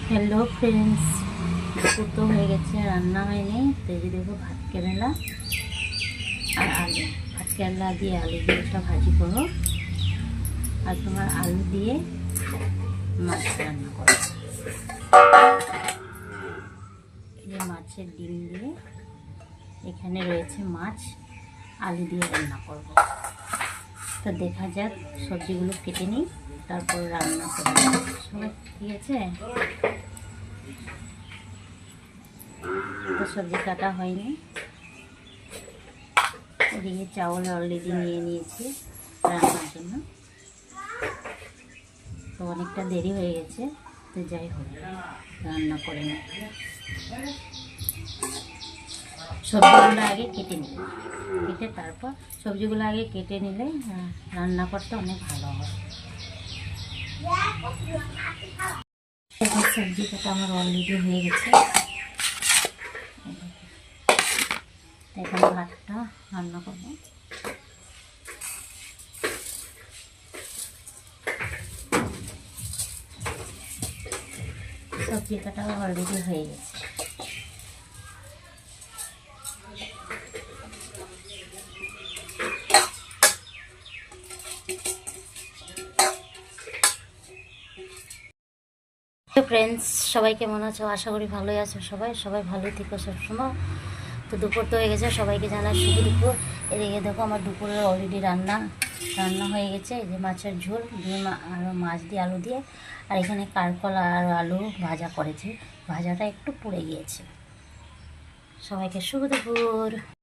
Hello friends, দুপুর তো হয়ে গেছে, রান্না হয়নি। তো এই যে দেখো ভাত কেরেলা আর আলু, ভাত কেরেলা দিয়ে আলু দিয়ে একটা ভাজি করো, আর তোমার আলু দিয়ে মাছ রান্না করো। এই যে মাছের ডিম দিয়ে, এখানে রয়েছে মাছ, আলু দিয়ে রান্না করব। তো দেখা যাক, সবজিগুলো কেটে নিই, তারপর রান্না করব। সবাই ঠিক আছে? তো সবজি কাটা হয়নি, এদিকে চাউল অলরেডি নিয়ে নিয়েছি রান্নার জন্য। তো অনেকটা দেরি হয়ে গেছে, তো যাই হোক রান্না করে নিই। সবজিগুলো আগে কেটে নিই, কেটে তারপর সবজিগুলো আগে কেটে নিলে রান্না করতে অনেক ভালো হয়। সবজি কাটা আমার অলরেডি হয়ে গেছে, এখন ভাতটা রান্না করবো। সবজি কাটা অলরেডি হয়ে গেছে। ফ্রেন্ডস, সবাই কেমন আছো? আশা করি ভালোই আছো। সবাই ভালোই থেকো সবসময়। তো দুপুর তো হয়ে গেছে, সবাইকে জানাই শুভ দুপুর। এদিকে দেখো আমার দুপুরের অলরেডি রান্না হয়ে গেছে। এই যে মাছের ঝোল দিয়ে আর মাছ দিয়ে আলু দিয়ে, আর এখানে কারকলা আর আলু ভাজা করেছি, ভাজাটা একটু পুড়ে গিয়েছে। সবাইকে শুভ দুপুর।